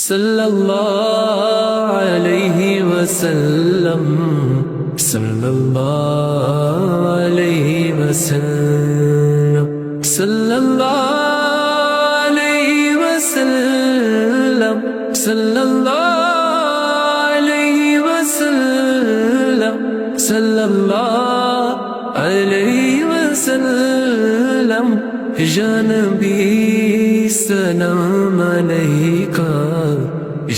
صلی اللہ علیہ وسلم، صلی اللہ علیہ وسلم، صلی اللہ علیہ وسلم، صلی اللہ علیہ وسلم، صلی اللہ علیہ وسلم، یا نبی سلام علیکہ،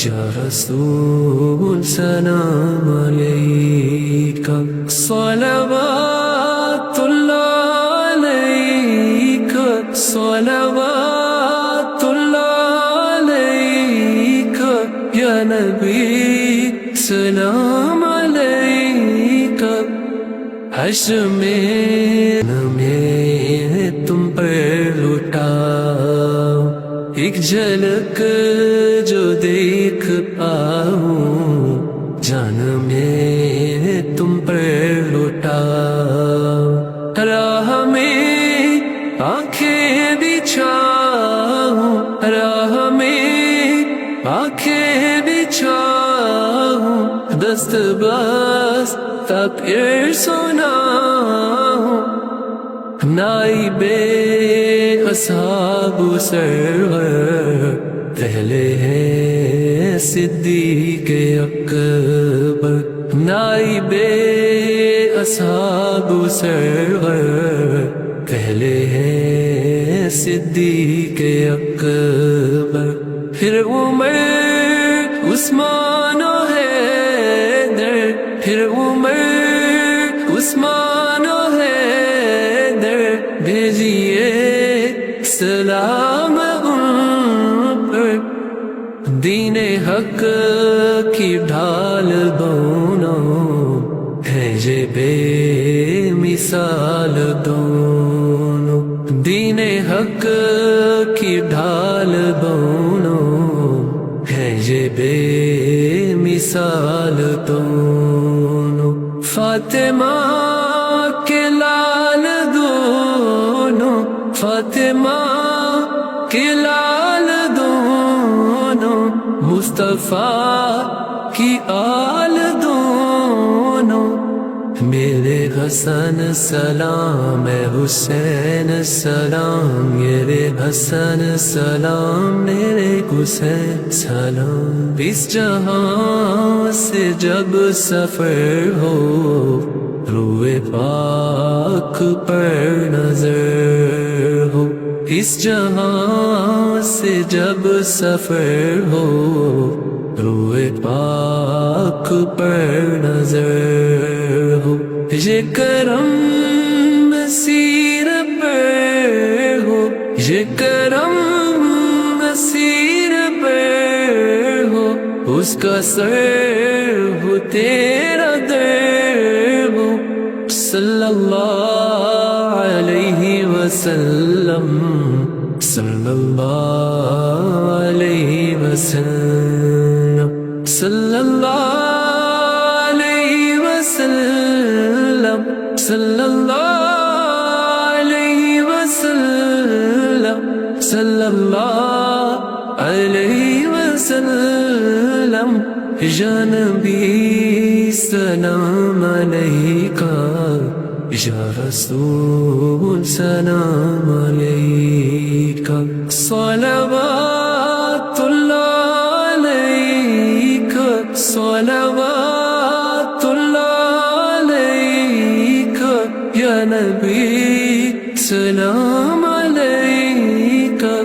یا رسول سلام علیکہ، صلوات اللہ علیکہ، صلوات اللہ علیکہ، یا نبی سلام علیکہ، حشر میں تم پر لٹا ایک جھلک جو دیکھ پاؤں، جان میں تم پر لٹا، راہ میں آنکھیں بچھاؤں، راہ میں آنکھیں بچھاؤں، دست بس تک پھر سناؤں، نائب اصحاب سرور پہلے ہیں صدیق اکبر، نائب اصحاب سرور پہلے ہیں صدیق اکبر، پھر عمر عثمان و حیدر، پھر عمر عثمان و حیدر، بھیجیے سلام ان پر، دین حق کی ڈھال دونوں ہیں یہ بے مثال دونوں، دین حق کی ڈھال دونوں ہیں یہ بے مثال دونوں، فاطمہ کے لال دونوں، فاطمہ کے لال دونوں، مصطفیٰ کی آل دونوں، میرے حسن سلام، اے حسین سلام، میرے حسن سلام، میرے حسین سلام، اس جہاں سے جب سفر ہو روئے پاک پر نظر ہو، اس جہاں سے جب سفر ہو روئے پاک پر نظر ہو، یہ کرم مسیر پر ہو، یہ کرم مسیر پر ہو، اس کا سر ہو تیرا در ہو، صلی اللہ علیہ وسلم، صلی اللہ علیہ وسلم، صلی اللہ علیہ وسلم، صلی اللہ علیہ وسلم، صلی اللہ علیہ وسلم، یا نبی سلام علیکہ، یا رسول سلام علیکہ، صلوات اللہ علیکہ، صلوات اللہ علیکہ، یا نبی سلام علیکہ۔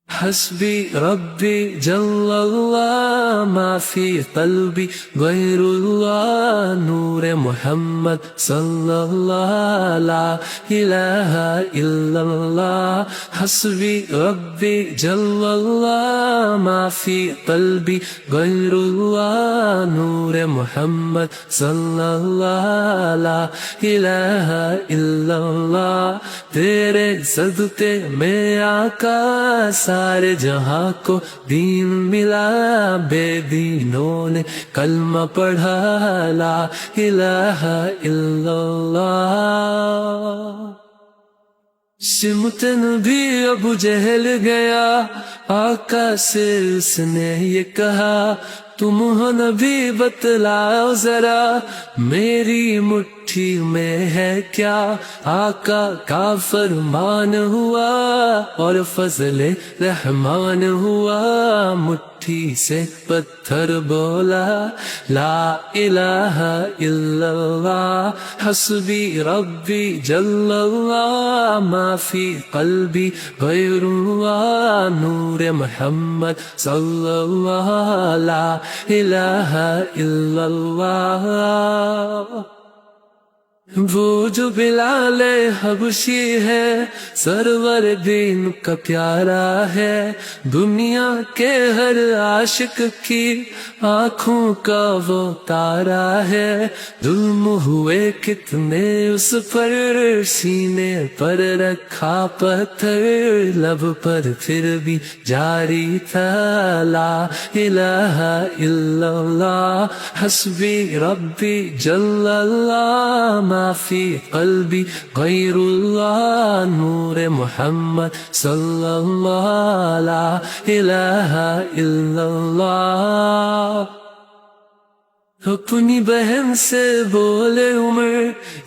حسبی ربی جل اللہ ما فی قلبی غیر اللہ، نور محمد صلی اللہ لا الہ الا اللہ، حسبی ربی جل اللہ ما فی قلبی غیر اللہ، نور محمد صلی اللہ لا الہ الا اللہ، تیرے صدقے میں آقا سارے جہاں کو دین ملا، بے دینوں نے کلمہ پڑھا لا الہ الا اللہ۔ سمت نبی ابو جہل گیا، آقا سے اس نے یہ کہا، تم ہو نبی بتلاؤ ذرا میری مٹھی میں ہے کیا؟ آقا کا فرمان ہوا اور فضل رحمان ہوا، مٹھی سے پتھر بولا لا الہ الا اللہ، حسبی ربی جل اللہ، ما فی قلبی غیر اللہ، نور محمد صلی اللہ، لا الہ الا اللہ۔ وہ جو بلال حبشی ہے سرور دین کا پیارا ہے، دنیا کے ہر عاشق کی آنکھوں کا وہ تارا ہے، ظلم ہوئے کتنے اس پر سینے پر رکھا پتھر، لب پر پھر بھی جاری تھا لا الہ الا اللہ، حسبی ربی جل اللہ، ما فی قلبی غیر اللہ، نور محمد صلی اللہ، لا الہ الا اللہ۔ اپنی بہن سے بولے عمر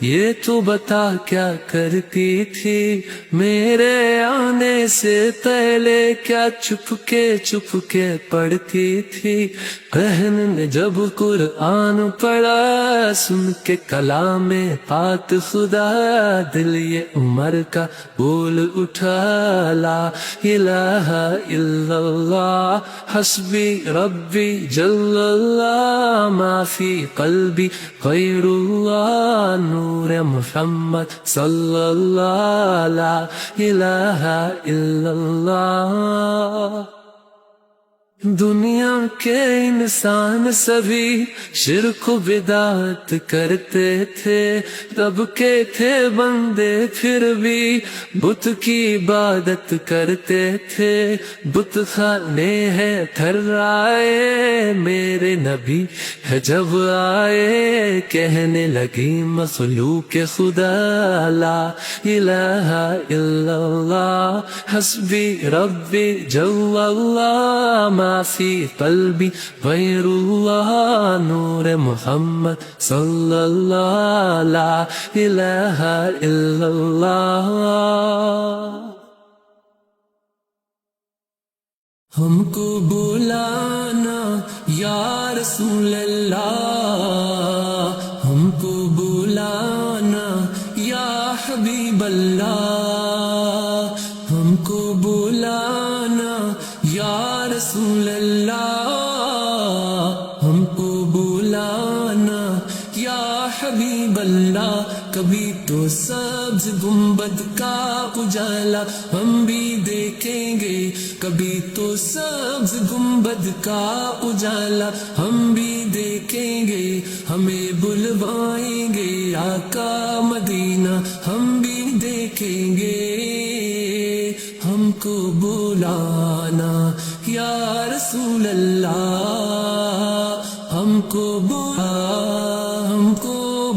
یہ تو بتا کیا کرتی تھی، میرے آنے سے پہلے کیا چپ کے پڑھتی تھی؟ بہن نے جب قرآن پڑھا سن کے کلام پاک خدا، دل یہ عمر کا بول اٹھا لا الہ الا اللہ، حسبی ربی جل اللہ، ما فی قلبی غیر اللہ، نور محمد صلی اللہ، لا الہ الا اللہ۔ دنیا کے انسان سبھی شرک و بدعت کرتے تھے، رب کے تھے بندے پھر بھی بت کی عبادت کرتے تھے، بت خانے ہیں تھرائے، میرے نبی ہے جب آئے کہنے لگی مخلوق خدا لا الہ الا اللہ، حسبی ربی جل اللہ، ما فی قلبی غیر اللہ، نور محمد صلی اللہ، لا الہ الا اللہ۔ ہم کو بلانا یا رسول اللہ، ہم کو بلانا یا حبیب اللہ، ہم کو بلانا یا رسول اللہ، ہم کو بلانا یا حبیب اللہ۔ کبھی تو سبز گنبد کا اجالا ہم بھی دیکھیں گے، کبھی تو سبز گنبد کا اجالا ہم بھی دیکھیں گے، ہمیں بلوائیں گے آقا مدینہ ہم بھی دیکھیں گے، ہم کو بلانا یا رسول اللہ، ہم کو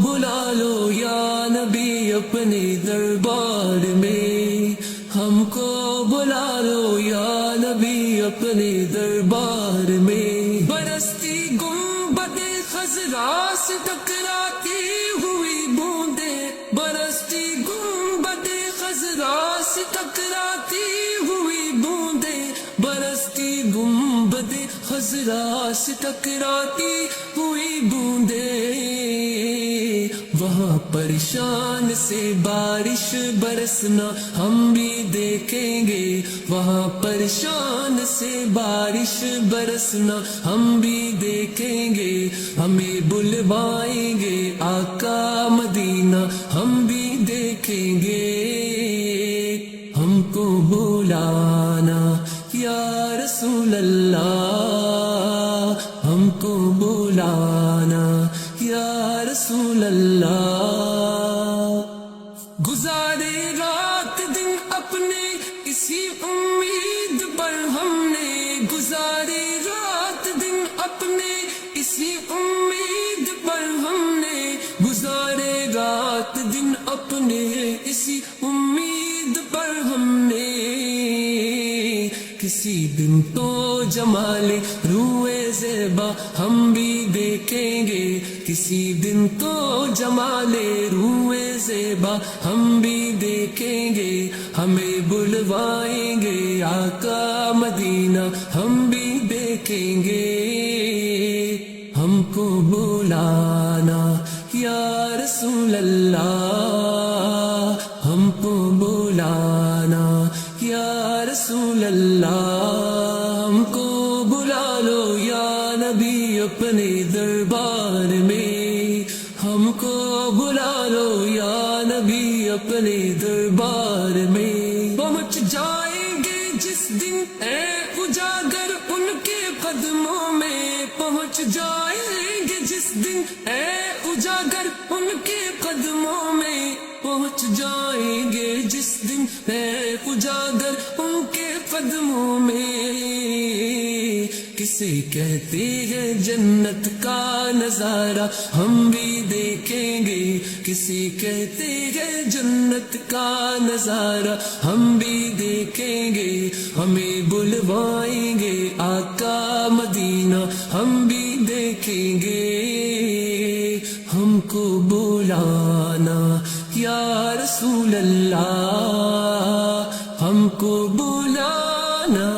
بلا لو یا نبی اپنے دربار میں، ہم کو بلا لو یا نبی اپنے دربار میں۔ برستی گنبد خضرا سے ٹکراتی ہوئی بوندیں، برستی گنبد خضرا سے ٹکراتی ہوئی بوندیں، برستی گنبد خضرا سے ٹکراتی ہوئی بوندیں، وہاں پریشان سے بارش برسنا ہم بھی دیکھیں گے، وہاں پریشان سے بارش برسنا ہم بھی دیکھیں گے، ہمیں بلوائیں گے آقا مدینہ ہم بھی دیکھیں گے، ہم کو بلانا یا رسول اللہ، ہم کو بلانا یا رسول اللہ۔ گزارے رات رات دن اپنے اسی امید پر ہم نے، کسی دن تو جمال روئے زیبا ہم بھی دیکھیں گے، کسی دن تو جمال روئے زیبا ہم بھی دیکھیں گے، ہمیں بلوائیں گے آقا مدینہ ہم بھی دیکھیں گے، ہم کو بلانا یا رسول اللہ، ہم کو بلانا یا رسول اللہ، ہم کو بلا لو یا نبی اپنے دربار میں، ہم کو بلا لو یا نبی اپنے دربار میں، پہنچ جائیں گے جس دن اے اجاگر ان کے قدموں میں، پہنچ جائیں گے جس دن اے اجاگر ان کے قدموں میں، پہنچ جائیں گے جس دن اے اجاگر ان کے قدموں میں، کسے کہتے ہیں جنت کا نظارہ ہم بھی دیکھیں گے، کسے کہتے ہیں جنت کا نظارہ ہم بھی دیکھیں گے، ہمیں بلوائیں گے آقا مدینہ ہم بھی دیکھیں گے، ہم کو بلانا یا رسول اللہ، ہم کو بلانا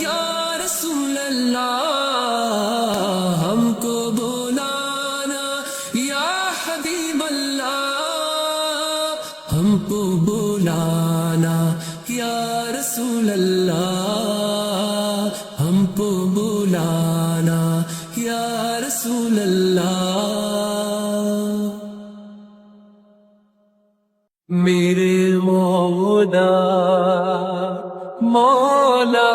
یا رسول اللہ، ہم کو بلانا یا حبیب اللہ، ہم کو بلانا یا رسول اللہ، ہم کو بلانا یا رسول اللہ۔ میرے مولا مولا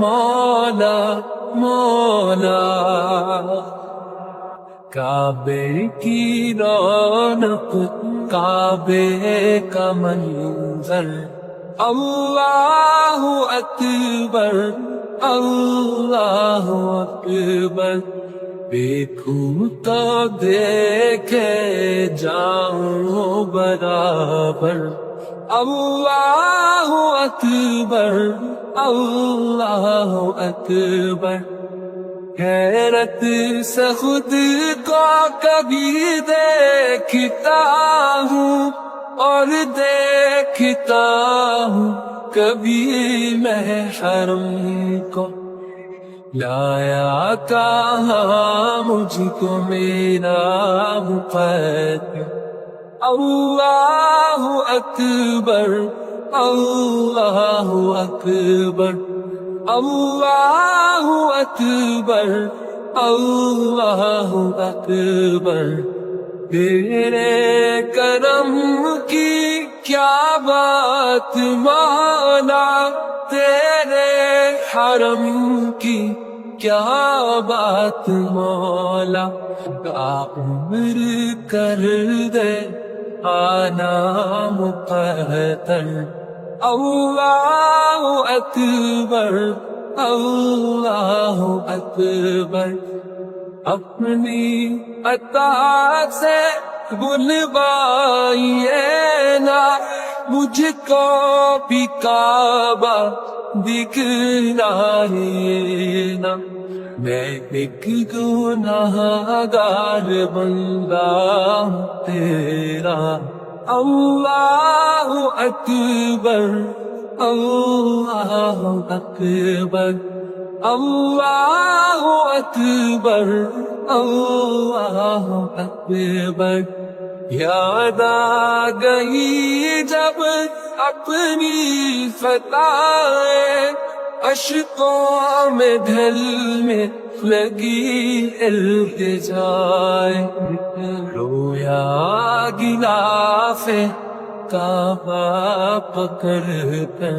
مولا مولا، کعبے کی رونق کعبے کا منظر، اللہ اکبر اللہ اکبر، دیکھوں تو دیکھے جاؤں برابر، اللہ اکبر اللہ اکبر، حیرت سے خود کو کبھی دیکھتا ہوں اور دیکھتا ہوں کبھی میں حرم کو، لایا کہاں مجھ کو میرا مقدر، اللہ اکبر اللہ اکبر اللہ اکبر اللہ اکبر، تیرے کرم کی کیا بات مولا، تیرے حرم کی کیا بات مولا، عمر کر دے آنا مقدر، اللہ اکبر اللہ اکبر، اپنی عطا سے بلوائیے نا مجھ کو بھی کعبہ دکھلائیے نا، میں ایک گناہگار بندہ ہوں تیرا، اللہ اکبر اللہ اکبر اللہ اکبر اللہ اکبر، یاد آ گئی جب اپنی فتائیں، اشکوں میں ڈھلنے لگی التجائیں، رویا غلاف کعبہ پکڑ کر،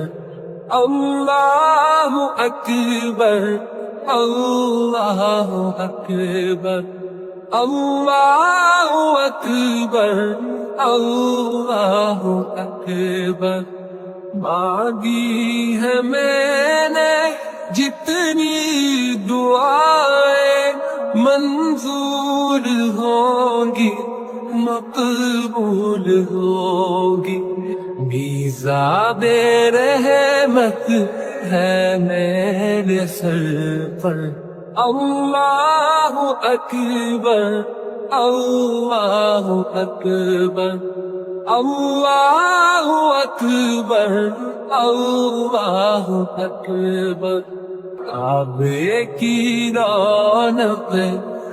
اللہ اکبر اللہ اکبر اللہ اکبر اللہ اکبر، مانگی ہے میں نے جتنی دعائیں منظور ہوں گی مقبول ہوگی. میزاب رحمت ہے میرے سر پر. اللہ اکبر اللہ اکبر اللہ اکبر اللہ اکبر. کعبے کی رونق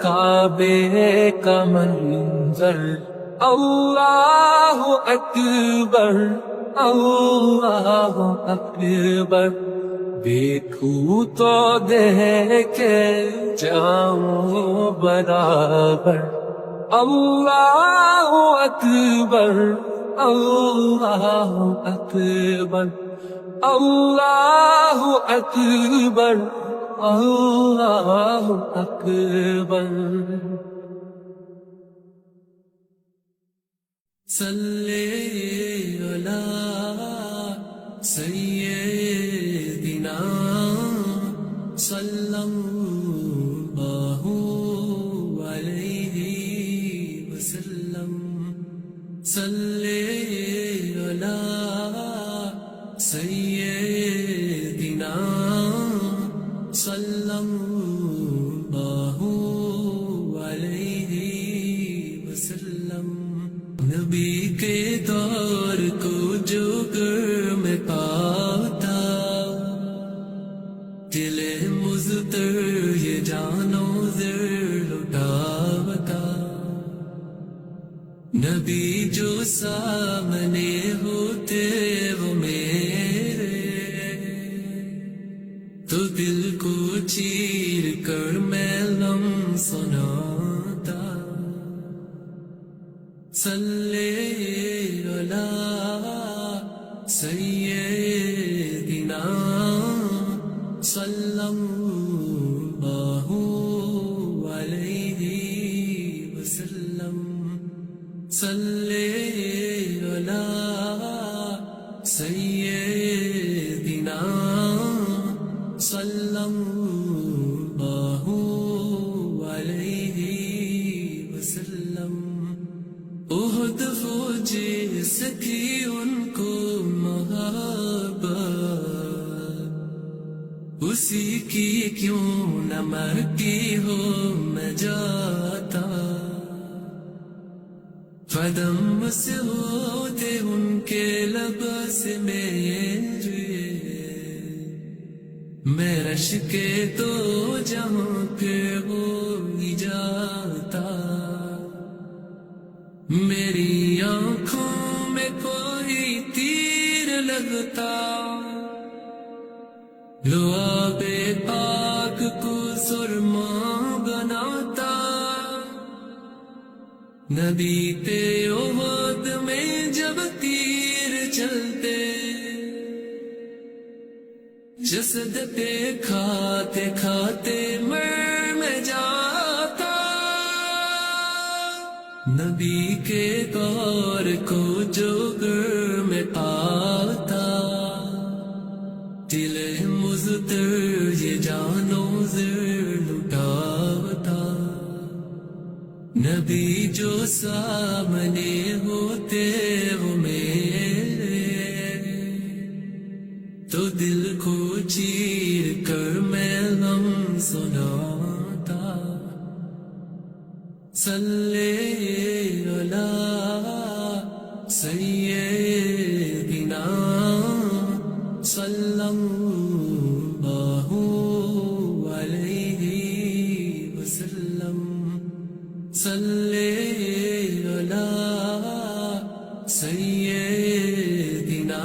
کعبے کا منظر. اللہ اکبر اللہ اکبر. دیکھوں تو دیکھے جاؤں برابر. اللہ اکبر اللہ اکبر اللہ اکبر اللہ اکبر. صلی علی سیدنا صلی اللہ علیہ وسلم. صلی علی سیدنا صلی اللہ علیہ وسلم. نبی کے دور کو جو گر میں پاتا دل مزدر یہ جانو زر لٹاوتا. نبی جو سامنے ہوتے وہ میرے تو دل کو چیر کر میں لم سناتا. صلی علی سیدنا صلی اللہ علیہ وسلم. صلی علی سیدنا صلی اللہ علیہ وسلم. احد فوج سکی ان کو محبت اسی کی کیوں نہ مرتی ہو میں جاتا. قدم سے ہوتے ان کے لب سے میرے میں رش کے تو جہاں پہ ہو ہی جاتا. میری آنکھوں میں کوئی تیر لگتا لعاب پاک کو سرما بناتا. نبی پہ احد میں جب تیر چلتے جسد پہ کھاتے کھاتے مر میں جاتا. نبی کے دور کو جو گر میں پاتا دل مزدر یہ جانو زر لٹاوتا. نبی جو سامنے ہوتے وہ میرے تو دل کو چیر کر میں غم سناتا. صلی علی سیدنا صلی اللہ علیہ وسلم. صلی علی سیدنا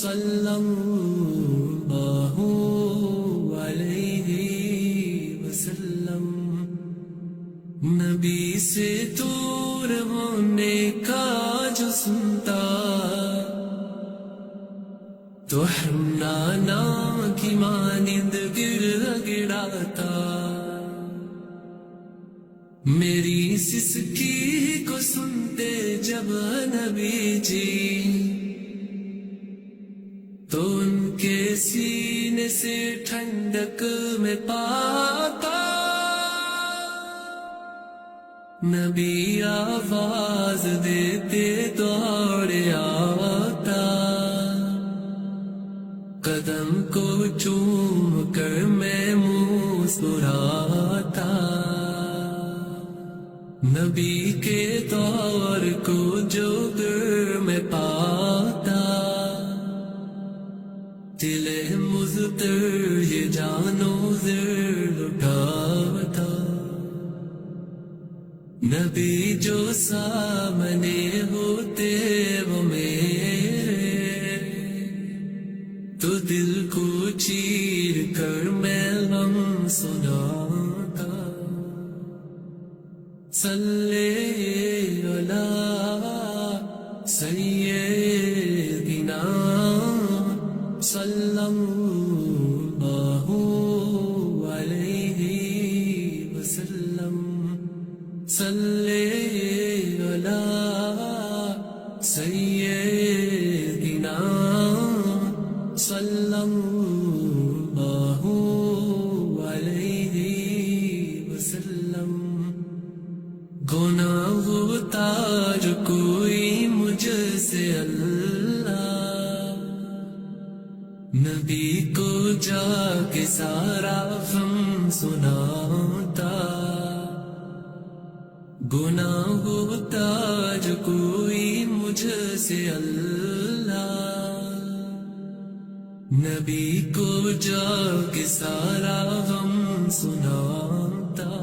صلی اللہ علیہ وسلم. نبی سے دور ہونے کا جو سنتا تو حنانا کی مانند گر گڑاتا. میری سسکی کو سنتے جب نبی جی تو ان کے سینے سے ٹھنڈک میں پاتا. نبی آواز دیتے دوڑ آتا، قدم کو چوم کر میں مسکراتا، نبی کے دور کو جو گر میں پاتا، دل مضطر یہ جانو زر اٹھاتا، نبی جو سامنے ہوتے وہ میرے، تو دل کو چیر کر میں غم سناتا، صلی علی سیدنا صلی اللہ علیہ وسلم، صلی علی سیدنا صلی اللہ علیہ وسلم، گناہ ہوتا جو کوئی مجھ سے اللہ، نبی کو جا کے سارا غم سناتا، گناہ ہوتا جو کوئی مجھ سے اللہ، نبی کو جا کے سارا غم سناتا،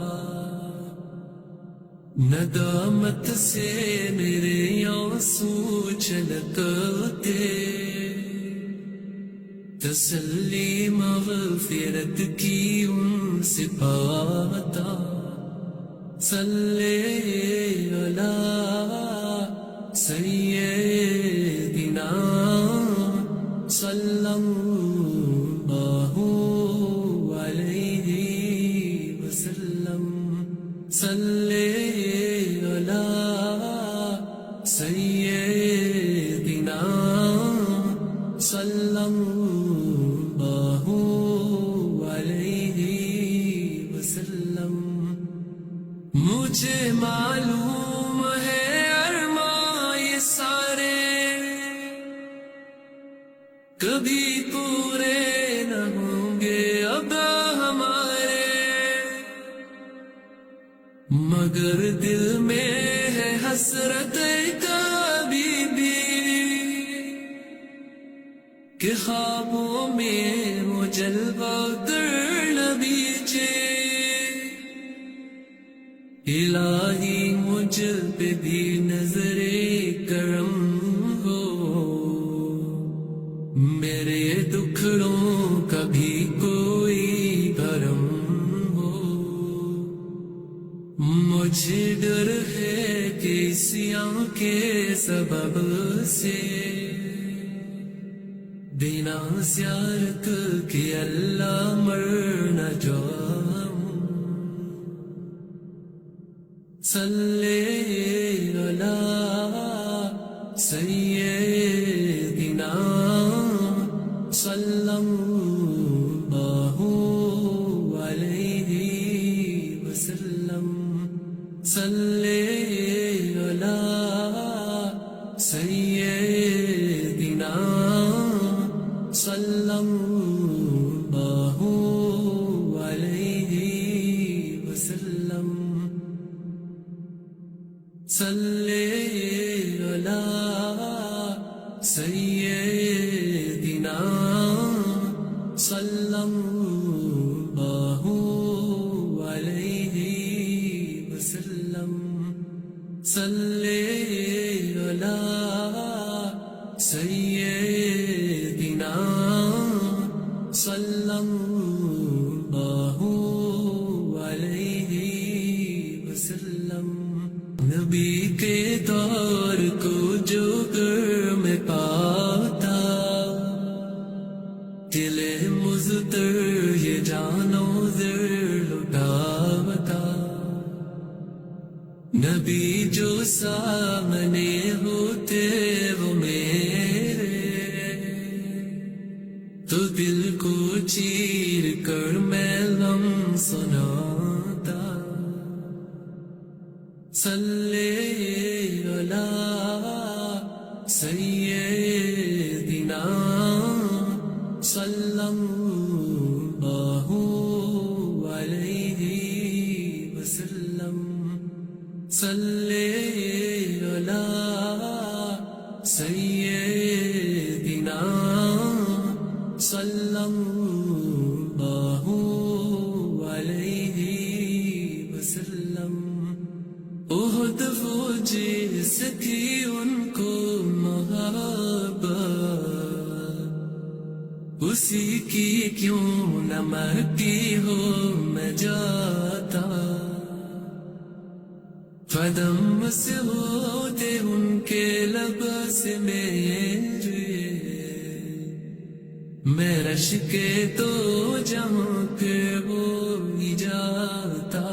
ندامت سے میرے آنسو چھلکتے، تسلی مغفرت کی ان سے پاتا، صلی علی سیدنا صلی اللہ علیہ وسلم، صلی علی سیدنا صلی اللہ علیہ وسلم، مجھے معلوم ہے ارماں یہ سارے کبھی پورے نہ ہوں گے اب ہمارے، مگر دل میں ہے حسرت کبھی بھی کہ خوابوں میں وہ جلوہ کر نبی جے، الہی مجھ پہ بھی نظر کرم ہو، میرے دکھڑوں کا بھی کوئی بھرم ہو، مجھے ڈر ہے کہ سیاں کے سبب سے بنا زیارت کے اللہ مر نہ جاؤں، صلی علی سیدنا صلی اللہ علیہ وسلم، صلی علی سیدنا صلی اللہ علیہ وسلم، صلی علی سیدنا صلی اللہ علیہ وسلم، صلی علی سیدنا صلی اللہ علیہ وسلم، نبی کے دور کو جو گر میں پاتا، دل مضطر یہ جانو زر لٹاتا، نبی جو سامنے ہوتے وہ میرے، تو دل کو چیر کر میں غم سناتا، سیدنا صلی اللہ علیہ وسلم صلی علی سیدنا صلی اللہ علیہ وسلم احد وہ جس کی ان کو محبت اسی کی کیوں نہ مرتی ہو میں جاتا قدم سے ہوتے ان کے لب سے میرے میں رش کے تو جہاں پہ ہو ہی جاتا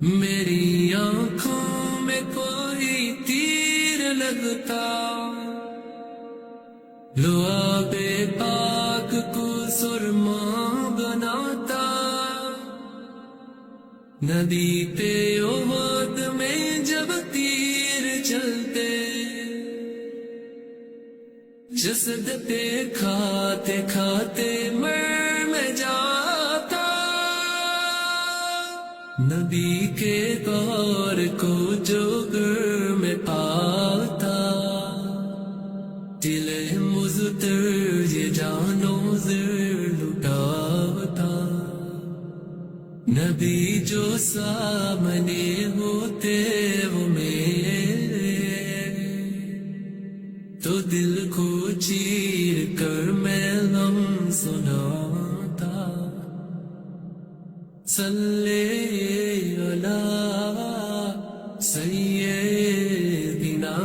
میری آنکھوں میں کوئی تیر لگتا لعاب پاک کو سرما بناتا ندی پہ احد میں جب تیر چلتے جسد پہ کھاتے کھاتے مر میں جاتا نبی کے دور کو جو گر میں پاتا دل مزتر یہ جانو زر لٹاتا نبی جو سامنے ہوتے وہ میرے تو دل کو چیر کر میں غم سناتا صلی علی سیدنا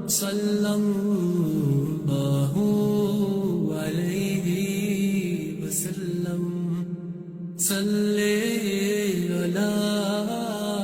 صلی اللہ علیہ وسلم صلی علی